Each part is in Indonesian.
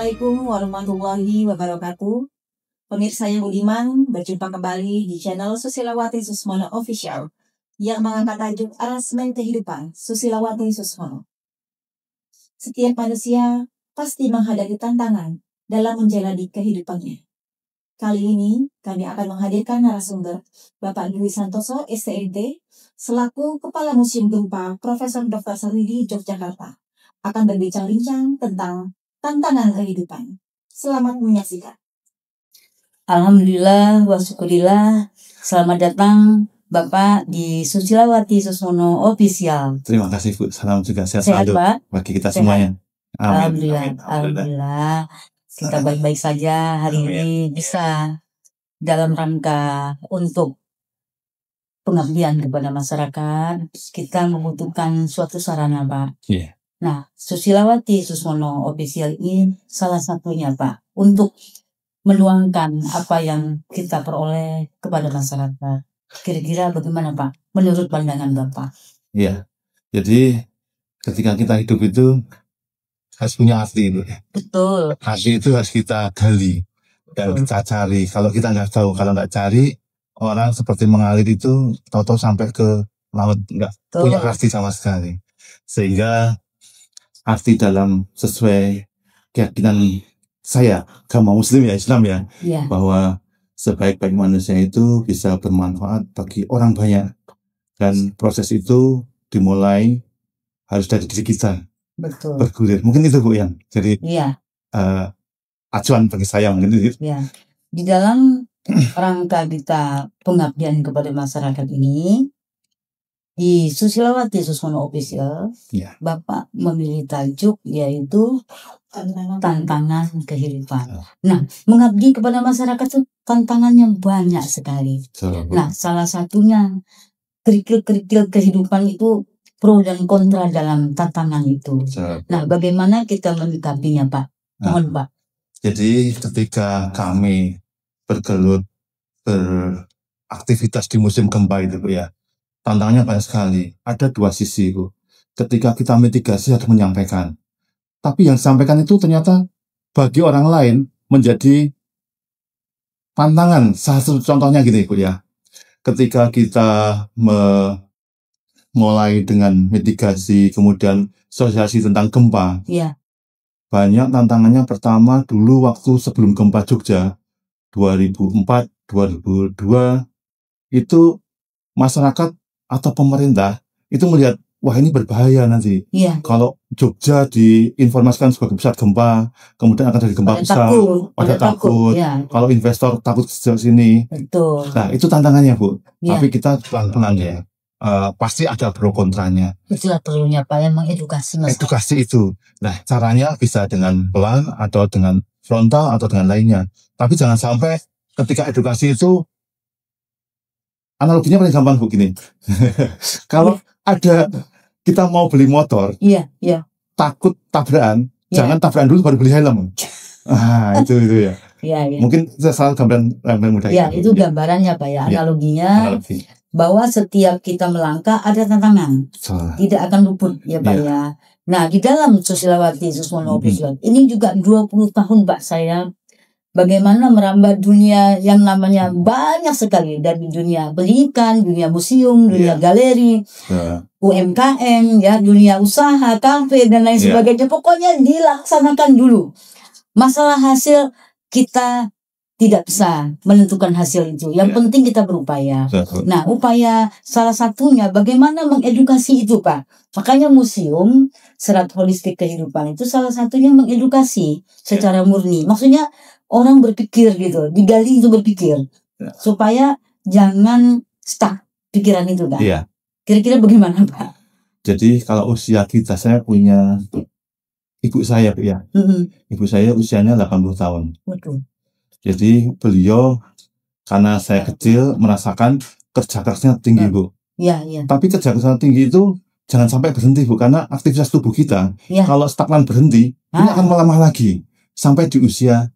Assalamualaikum warahmatullahi wabarakatuh. Pemirsa yang budiman, berjumpa kembali di channel Susilawati Susmono Official yang mengangkat tajuk Arasmen Kehidupan Susilawati Susmono. Setiap manusia pasti menghadapi tantangan dalam menjalani kehidupannya. Kali ini kami akan menghadirkan narasumber Bapak Dwi Santoso, STMT, selaku Kepala Museum Gempa Profesor Dr. Saridi Yogyakarta, akan berbincang-bincang tentang tantangan kehidupan. Selamat menyaksikan. Alhamdulillah wa syukurillah. Selamat datang Bapak di Susilawati Susmono Official. Terima kasih Bu. Salam juga sehat Sehat selalu Pak? bagi kita Sehat. semuanya. Amin. Alhamdulillah. Amin. Alhamdulillah. Kita baik-baik saja hari ini bisa dalam rangka untuk pengabdian kepada masyarakat. Kita membutuhkan suatu sarana Pak. Iya. Nah, Susilawati Susmono Official ini salah satunya Pak, untuk menuangkan apa yang kita peroleh kepada masyarakat. Kira-kira bagaimana Pak, menurut pandangan Bapak? Iya. Jadi ketika kita hidup itu harus punya arti itu. Betul. Arti itu harus kita gali dan kita cari. Kalau kita nggak tahu, kalau nggak cari, orang seperti mengalir itu tahu-tahu sampai ke laut, nggak punya arti sama sekali. Sehingga arti dalam sesuai keyakinan saya, agama Muslim ya, Islam ya, bahwa sebaik-baik manusia itu bisa bermanfaat bagi orang banyak, dan proses itu dimulai harus dari diri kita. Betul. Bergulir, mungkin itu Bu yang jadi acuan bagi saya mungkin itu. Ya. Di dalam rangka kita pengabdian kepada masyarakat ini, di Susilawati Susmono Official, Bapak memilih tajuk yaitu tantangan kehidupan. Nah, mengabdi kepada masyarakat itu tantangannya banyak sekali. Nah, salah satunya kerikil-kerikil kehidupan itu pro dan kontra dalam tantangan itu. Nah, bagaimana kita menyikapinya Pak? Mohon Pak. Jadi ketika kami bergelut beraktivitas di musim gempa itu Bu ya, tantangannya banyak sekali. Ada dua sisi Bu. Ketika kita mitigasi harus menyampaikan, tapi yang disampaikan itu ternyata bagi orang lain menjadi tantangan. Salah satu contohnya gini Bu ya, ketika kita mulai dengan mitigasi kemudian sosialisasi tentang gempa, banyak tantangannya. Pertama dulu waktu sebelum gempa Jogja 2004, 2002 itu masyarakat atau pemerintah itu melihat, wah ini berbahaya nanti. Kalau Jogja diinformasikan sebagai pusat gempa, kemudian akan terjadi gempa besar, pada takut. Kalau investor takut ke sini. Betul. Nah itu tantangannya Bu. Tapi kita pelan-pelan ya. Pasti ada pro kontranya. Itulah perlunya Pak yang mengedukasi masyarakat. Edukasi itu. Nah caranya bisa dengan pelan atau dengan frontal atau dengan lainnya. Tapi jangan sampai ketika edukasi itu, analoginya paling gampang begini. Kalau ada kita mau beli motor, takut tabrakan, jangan tabrakan dulu baru beli helm. Itu ya. Mungkin saya salah gambaran mudah. Itu gambarannya Pak ya, analoginya. Bahwa setiap kita melangkah ada tantangan, tidak akan luput ya Pak ya. Nah di dalam Susilawati Susmono Official ini juga 20 tahun Pak saya bagaimana merambah dunia yang namanya banyak sekali, dari dunia pendidikan, dunia museum, dunia galeri, UMKM ya, dunia usaha, kafe dan lain sebagainya. Pokoknya dilaksanakan dulu. Masalah hasil kita tidak bisa menentukan hasil itu. Yang penting kita berupaya. Nah, upaya salah satunya bagaimana mengedukasi itu Pak. Makanya museum serat holistik kehidupan itu salah satunya mengedukasi secara murni. Maksudnya orang berpikir gitu, digali itu berpikir, supaya jangan stuck pikiran itu kan. Kira-kira bagaimana Pak? Jadi kalau usia kita, saya punya ibu saya Bu ya. Ibu saya usianya 80 tahun. Jadi beliau karena saya kecil merasakan kerja kerasnya tinggi Bu. Tapi kerja kerasnya tinggi itu jangan sampai berhenti Bu, karena aktivitas tubuh kita kalau stagnan berhenti ini akan melemah lagi sampai di usia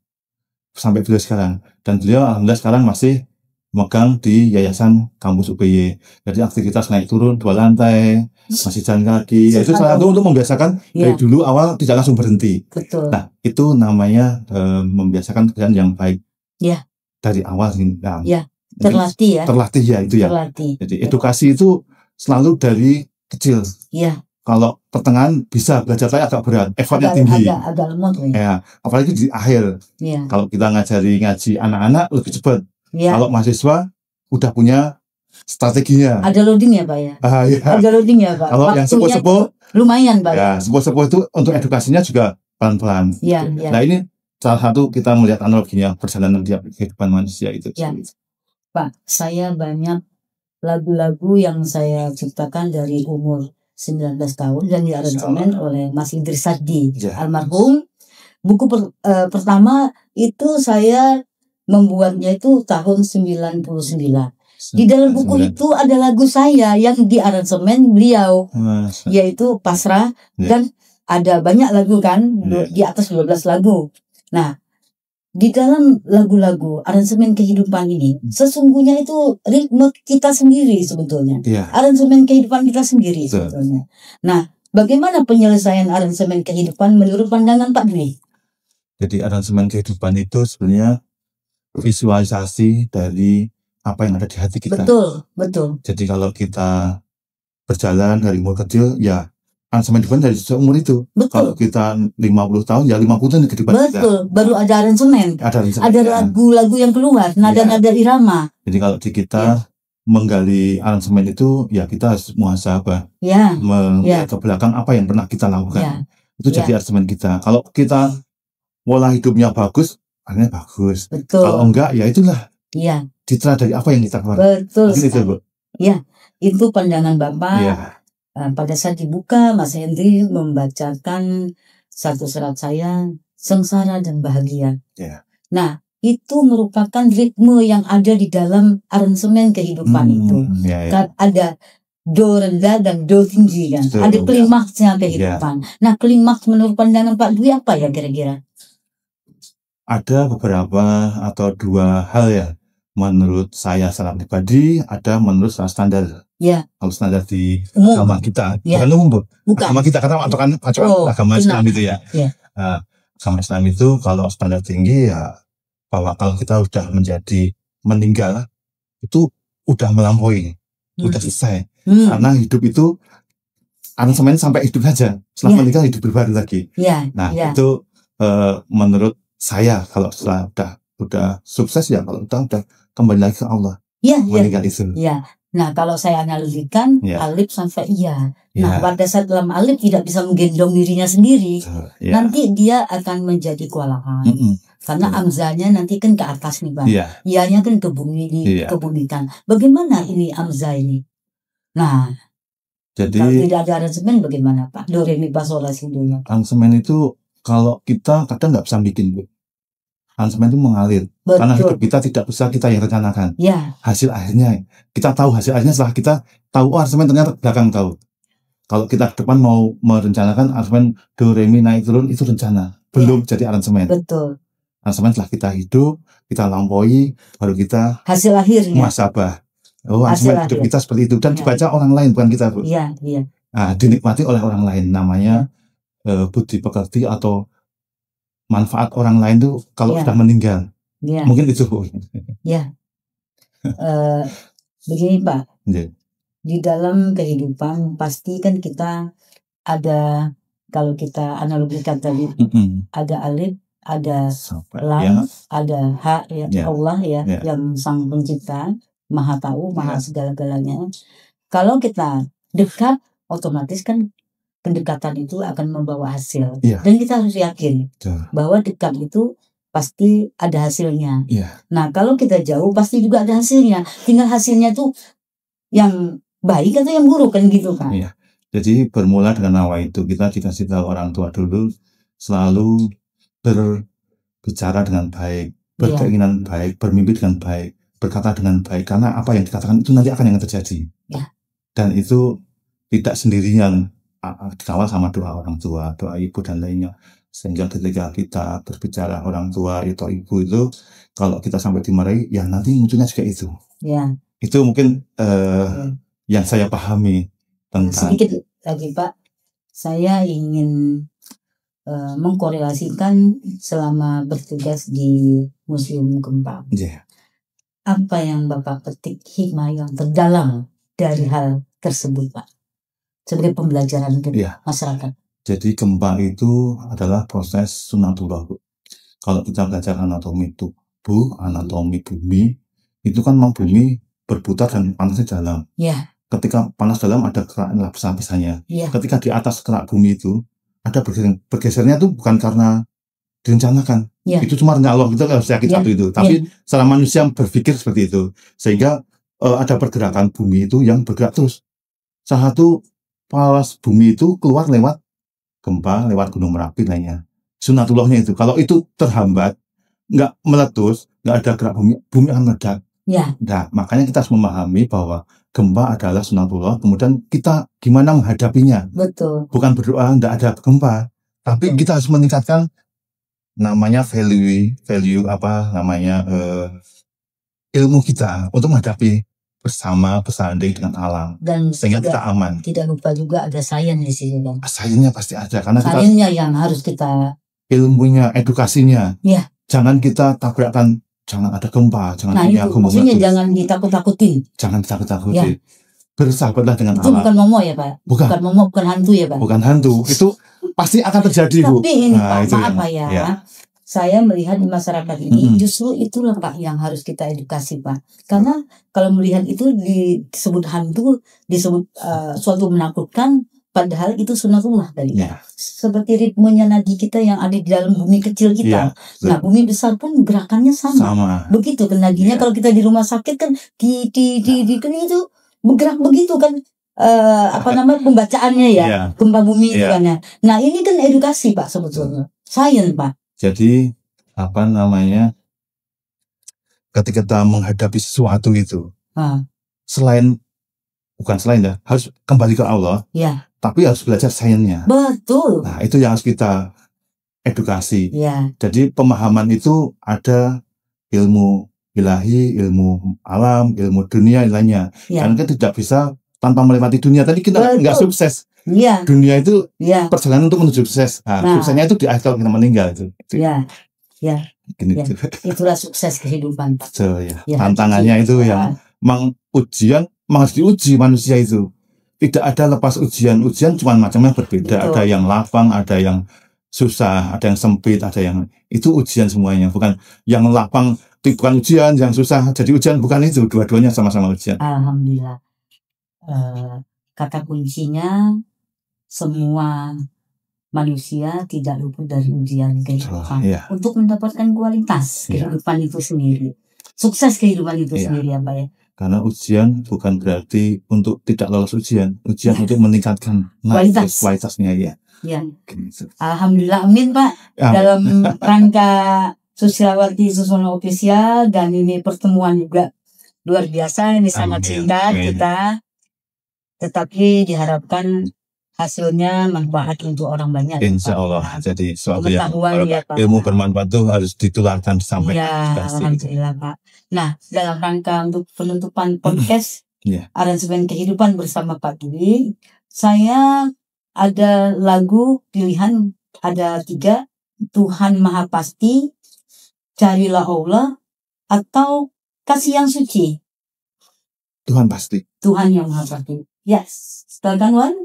sampai beliau sekarang. Dan beliau alhamdulillah sekarang masih megang di Yayasan Kampus UPY. Jadi aktivitas naik turun 2 lantai, masih jalan kaki. Ya, itu salah satu untuk membiasakan dari dulu awal tidak langsung berhenti. Betul. Nah, itu namanya membiasakan kerjaan yang baik. Ya. Dari awal. Nah, ya. Terlatih ya. Terlatih ya itu ya. Terlatih. Jadi edukasi itu selalu dari kecil. Iya. Kalau pertengahan bisa belajar saya agak berat, effortnya tinggi. Agak lemot ya. Apalagi di akhir. Ya. Kalau kita ngaji anak-anak lebih cepat. Ya. Kalau mahasiswa udah punya strateginya. Ada loading ya Pak ya? Ya. Ada loading ya Pak. Kalau yang sepuh-sepuh lumayan Pak. Ya, sepuh-sepuh itu untuk edukasinya juga pelan-pelan. Ya, gitu. Ya. Nah ini salah satu kita melihat analoginya perjalanan tiap kehidupan manusia itu. Ya. Pak, saya banyak lagu-lagu yang saya ciptakan dari umur 19 tahun dan diaransemen oleh Mas Idris Sardi almarhum. Buku pertama itu saya membuatnya itu tahun 99. Di dalam buku itu ada lagu saya yang diaransemen beliau, yaitu Pasrah, dan ada banyak lagu kan, di atas 12 lagu. Nah, di dalam lagu-lagu aransemen kehidupan ini sesungguhnya itu ritme kita sendiri sebetulnya. Aransemen kehidupan kita sendiri sebetulnya. Nah, bagaimana penyelesaian aransemen kehidupan menurut pandangan Pak Dwi? Jadi aransemen kehidupan itu sebenarnya visualisasi dari apa yang ada di hati kita. Betul. Jadi kalau kita berjalan dari umur kecil, ya aransemen kehidupan dari seumur itu. Betul. Kalau kita 50 tahun, ya 50 tahun kehidupan kita. Betul, baru ada aransemen. Ada lagu-lagu yang keluar, nada-nada irama. Jadi kalau di kita menggali aransemen itu, ya kita harus muhasabah. Melihat ke belakang apa yang pernah kita lakukan. Itu jadi aransemen kita. Kalau kita pola hidupnya bagus, akhirnya bagus. Betul. Kalau enggak, ya itulah. Citra dari apa yang kita keluarkan. Betul. Itu, Bu. Ya, itu pandangan Bapak. Pada saat dibuka, Mas Hendri membacakan satu surat saya, Sengsara dan Bahagia. Nah, itu merupakan ritme yang ada di dalam aransemen kehidupan itu. Kan ada do rendah dan do tinggi kan. Ada klimaksnya kehidupan. Nah, klimaks menurut pandangan Pak Dwi apa ya kira-kira? Ada beberapa atau 2 hal ya. Menurut saya secara pribadi, ada menurut standar. Kalau standar di agama kita, bukan umum, Bu. Agama kita, karena patokan agama Islam itu ya. Agama Islam itu kalau standar tinggi ya, bahwa kalau kita udah menjadi meninggal, itu udah melampaui, udah selesai. Karena hidup itu, aransemen sampai hidup saja. Setelah meninggal hidup baru lagi. Nah, itu menurut saya, kalau setelah udah sukses ya, kalau udah kembali lagi ke Allah. Meninggal itu. Nah, kalau saya analogikan alif sampai iya. Nah, pada saat dalam alif tidak bisa menggendong dirinya sendiri, nanti dia akan menjadi kewalahan. Karena amzanya nanti kan ke atas nih Bang. Ianya kan ke bumi, kebumikan. Bagaimana ini amza ini? Nah, jadi kalau tidak ada aransemen bagaimana Pak? Do re mi fa sol la si do. Aransemen itu kalau kita kadang nggak bisa bikin, Bu. Aransemen itu mengalir. Karena hidup kita tidak bisa kita yang rencanakan. Hasil akhirnya kita tahu hasil akhirnya setelah kita tahu aransemen ternyata belakang tahu. Kalau kita ke depan mau merencanakan aransemen do re mi naik turun itu rencana, belum jadi aransemen. Aransemen setelah kita hidup, kita lampaui, baru kita hasil akhirnya muhasabah. Aransemen hidup kita seperti itu dan dibaca orang lain bukan kita, Bu. Nah, dinikmati oleh orang lain, namanya budi pekerti atau manfaat orang lain tuh kalau sudah meninggal. Mungkin itu, Bu. Begini Pak. Di dalam kehidupan pasti kan kita ada, kalau kita analogikan tadi, ada alif, ada lam, ada ha Allah yang sang pencipta, maha tahu, maha segala-galanya. Kalau kita dekat, otomatis kan kedekatan itu akan membawa hasil. Dan kita harus yakin bahwa dekat itu pasti ada hasilnya. Nah, kalau kita jauh pasti juga ada hasilnya. Tinggal hasilnya tuh yang baik atau yang buruk kan gitu kan. Jadi bermula dengan awal itu kita dikasih tahu orang tua dulu selalu berbicara dengan baik, berkeinginan baik, bermimpi dengan baik, berkata dengan baik, karena apa yang dikatakan itu nanti akan yang terjadi. Dan itu tidak sendirian, dikawal sama doa orang tua, doa ibu dan lainnya. Sehingga ketika kita berbicara orang tua atau ibu itu, kalau kita sampai dimarahi, ya nanti munculnya juga itu. Ya. Itu mungkin yang saya pahami tentang. Sedikit lagi Pak, saya ingin mengkorelasikan selama bertugas di Museum Gempa. Yeah. Apa yang Bapak petik hikmah yang terdalam dari hal tersebut Pak? Sebagai pembelajaran ke masyarakat. Jadi gempa itu adalah proses sunatullah. Kalau kita belajar anatomi tubuh, anatomi bumi, itu kan memang bumi berputar dan panasnya dalam. Yeah. Ketika panas dalam ada kerak lapisan-lapisannya. Yeah. Ketika di atas kerak bumi itu ada bergesernya itu bukan karena direncanakan. Yeah. Itu cuma rencana Allah, kita harus yakin satu itu. Tapi secara manusia berpikir seperti itu. Sehingga ada pergerakan bumi itu yang bergerak terus. Salah satu palas bumi itu keluar lewat gempa, lewat gunung Merapi lainnya. Sunatullahnya itu. Kalau itu terhambat, nggak meletus, nggak ada gerak bumi akan meledak. Ya. Nah, makanya kita harus memahami bahwa gempa adalah sunatullah. Kemudian kita gimana menghadapinya. Betul. Bukan berdoa nggak ada gempa, tapi kita harus meningkatkan namanya value ilmu kita untuk menghadapi bersanding dengan alam, dan sehingga kita aman. Tidak lupa juga ada sains di sini Bang. Sainsnya pasti ada karena sainsnya yang harus kita, ilmunya, edukasinya. Ya. Jangan kita tabrakkan, jangan ada gempa, jangan punya itu maksudnya jangan ditakut-takutin. Jangan ditakut-takutin. Ya. Bersahabatlah dengan itu alam. Bukan momo ya Pak. Bukan momo, bukan hantu ya Pak. Bukan hantu. Itu pasti akan terjadi Bu. Tapi ini Pak, maaf ya. Saya melihat di masyarakat ini justru itulah Pak yang harus kita edukasi Pak. Karena kalau melihat itu disebut hantu, disebut suatu menakutkan, padahal itu sunatullah tadi. Ya. Seperti ritmenya nadi kita yang ada di dalam bumi kecil kita. Ya, nah bumi besar pun gerakannya sama. Begitu kan nadinya. Kalau kita di rumah sakit kan di kan itu bergerak begitu kan. Pembacaannya ya, gempa bumi itu kan ya. Nah ini kan edukasi Pak sebetulnya. Sains Pak. Jadi ketika kita menghadapi sesuatu itu, harus kembali ke Allah, tapi harus belajar sainsnya. Betul. Nah itu yang harus kita edukasi. Ya. Jadi pemahaman itu ada ilmu ilahi, ilmu alam, ilmu dunia lainnya. Karena kita tidak bisa tanpa melewati dunia. Tadi kita nggak sukses. Ya. Dunia itu perjalanan untuk menuju sukses. Nah, suksesnya itu di akhir kalau kita meninggal itu. Ya. Gitu. Itulah sukses kehidupan Pak. Tantangannya itu yang memang harus diuji manusia itu. Tidak ada lepas ujian. Ujian cuma macamnya berbeda. Betul. Ada yang lapang, ada yang susah, ada yang sempit, ada yang itu ujian semuanya. Bukan yang lapang bukan ujian, yang susah jadi ujian, bukan itu. Dua-duanya sama-sama ujian. Alhamdulillah. Kata kuncinya semua manusia tidak luput dari ujian kehidupan untuk mendapatkan kualitas kehidupan itu sendiri, sukses kehidupan itu sendiri ya Pak ya. Karena ujian bukan berarti untuk tidak lolos ujian untuk meningkatkan kualitasnya ya. Gitu. Alhamdulillah, amin Pak. Dalam rangka Susilawati Suswono Official, dan ini pertemuan juga luar biasa, ini sangat singkat kita. Tetapi diharapkan hasilnya manfaat untuk orang banyak. Insya Allah. Jadi suatu yang ilmu bermanfaat itu harus ditularkan sampai. Alhamdulillah Pak. Nah, dalam rangka untuk penutupan podcast aransemen kehidupan bersama Pak Dwi, saya ada lagu pilihan, ada 3, Tuhan Maha Pasti, Carilah Allah, atau Kasih yang Suci. Tuhan pasti. Tuhan yang Maha Pasti. Yes, silakan Wan.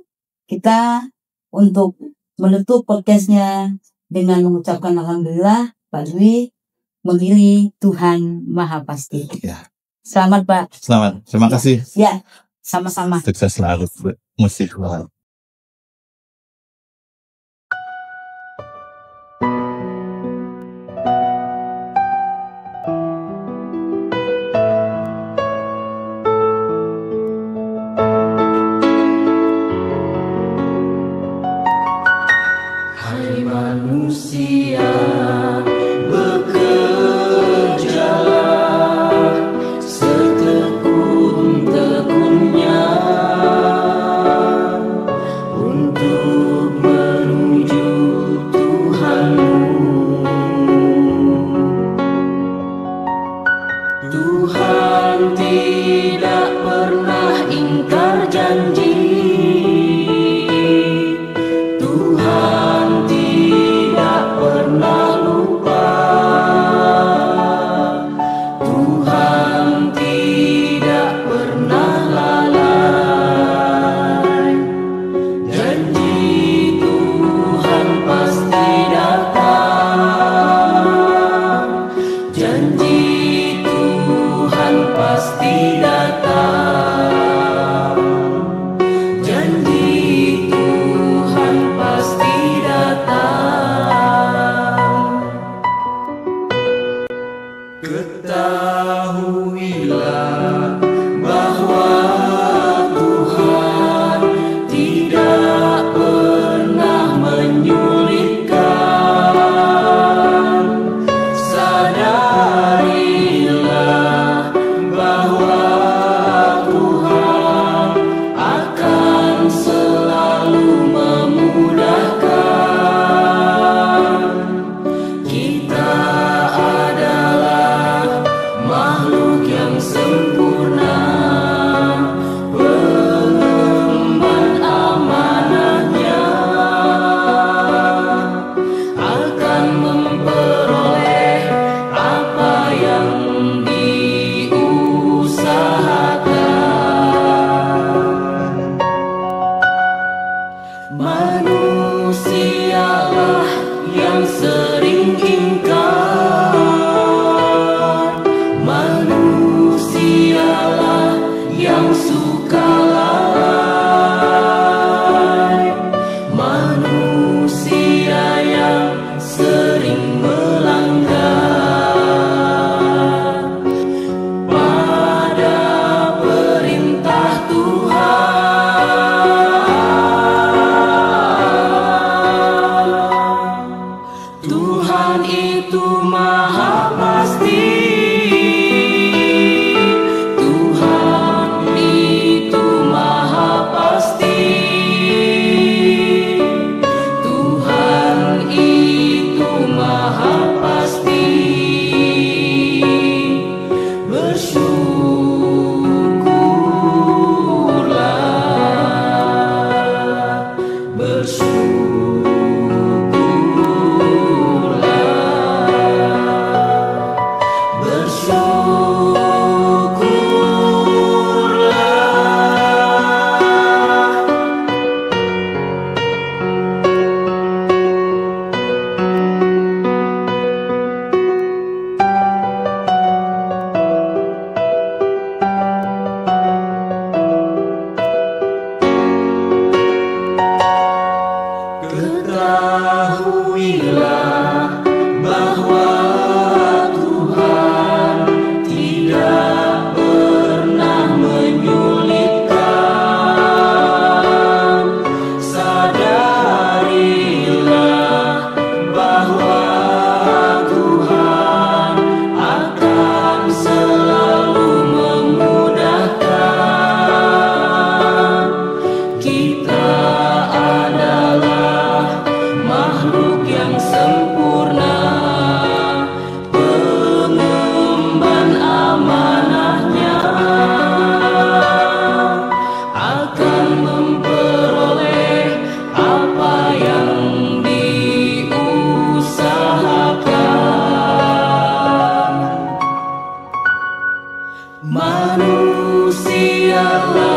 Kita untuk menutup podcastnya dengan mengucapkan alhamdulillah Pak Dwi memilih Tuhan Maha Pasti. Selamat Pak. Selamat, terima kasih. Sama-sama. Sukses selalu musik. biarlah